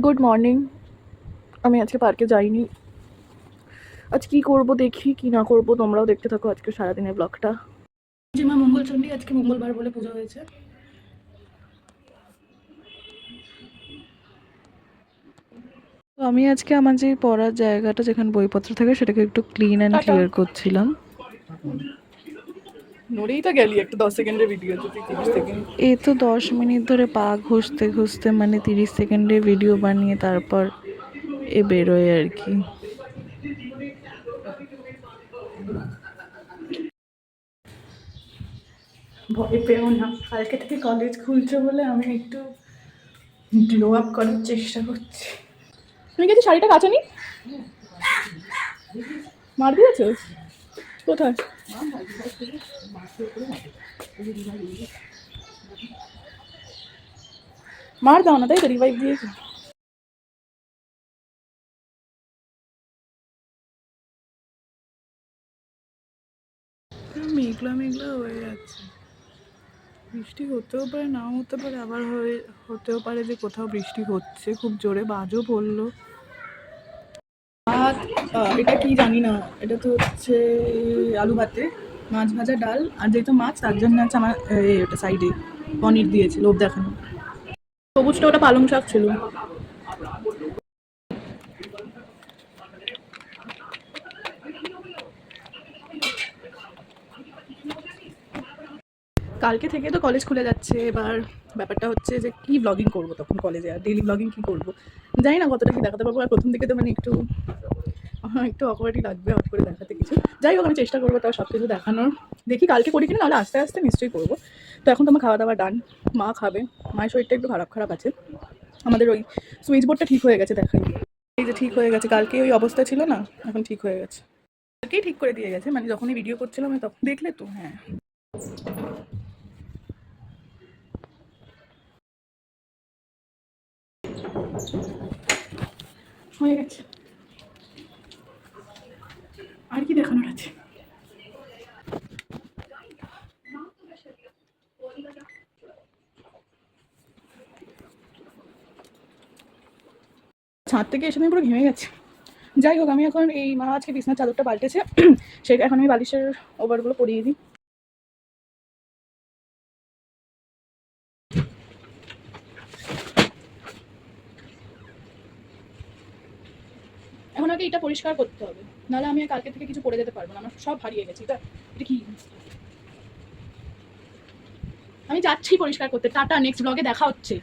Good morning. আমি আজকে পার্কে যাইনি। আজ কি করব দেখি, কি না করব তোমরাও দেখতে থাকো আজকে সারাদিনের ব্লগটা। যে মা মঙ্গলচণ্ডী, আজকে মঙ্গলবার বলে পুজো হয়েছে। তো আমি আজকে আমার যে পড়ার জায়গাটা যেখানে বইপত্র থাকে সেটাকে একটু ক্লিন অ্যান্ড ক্লিয়ার করছিলাম। নড়েই তো গেলি, একটা 10 সেকেন্ডের ভিডিও, যদি 30 সেকেন্ড। এই তো 10 মিনিট ধরে পা ঘষতে ঘষতে মানে 30 সেকেন্ডের ভিডিও বানিয়ে তারপর এ বেরোয় আর কি। ভয় পেও না, কালকে থেকে কলেজ খুলছে বলে আমি একটু গ্লো আপ করার চেষ্টা করছি। তুমি গেছি শাড়িটা কাচনি? মার দিয়েছ কোথায়? মার দাও না, তাই তো রিভাইভ দিয়েছে। মেঘলা মেঘলা হয়ে যাচ্ছে, বৃষ্টি হতেও পারে নাও হতে পারে, আবার হতেও পারে যে কোথাও বৃষ্টি হচ্ছে খুব জোরে, বাজও পড়লো। ভাত, এটা কি জানি না, এটা তো হচ্ছে আলু ভাতে, মাছ ভাজা, ডাল, আর যেহেতু মাছ তার জন্য আছে আমার ওটা সাইডে পনির দিয়েছে, লোভ দেখানো। সবুজটা ওটা পালং শাক ছিল। কালকে থেকে তো কলেজ খুলে যাচ্ছে, এবার ব্যাপারটা হচ্ছে যে কি ব্লগিং করব তখন কলেজে, আর ডেইলি ব্লগিং কি করব জানি না কতটা কি দেখাতে পারবো। আর প্রথম দিকে তো মানে একটু অকওয়ার্ডই লাগবে হট করে দেখাতে কিছু। যাই হোক, আমি চেষ্টা করবো তাও সব কিছু দেখানোর। দেখি কালকে করি কিনা, নাহলে আস্তে আস্তে নিশ্চয়ই করবো। তো এখন তো আমার খাওয়া দাওয়া ডান, মা খাবে। মায়ের শরীরটা একটু খারাপ আছে। আমাদের ওই সুইচ বোর্ডটা ঠিক হয়ে গেছে, দেখাই এই যে ঠিক হয়ে গেছে। কালকে ওই অবস্থা ছিল না, এখন ঠিক হয়ে গেছে। কালকেই ঠিক করে দিয়ে গেছে, মানে যখনই ভিডিও করছিলাম আমি তখন দেখলে তো। হ্যাঁ, হয়ে গেছে। আর কি দেখানোর আছে? ছাদ থেকে এসে আমি পুরো ঘেমে গেছি। যাই হোক, আমি এখন এই মা আজকে বিছনার চাদরটা পাল্টেছে, সেটা এখন আমি বালিশের ওভারগুলো পরিয়ে দিই। এখন আগে এটা পরিষ্কার করতে হবে, নাহলে আমি কালকে থেকে কিছু পরে যেতে পারবো না, আমার সব হারিয়ে গেছে। এটা কি? আমি যাচ্ছি পরিষ্কার করতে। টাটা, নেক্সট ব্লগে দেখা হচ্ছে।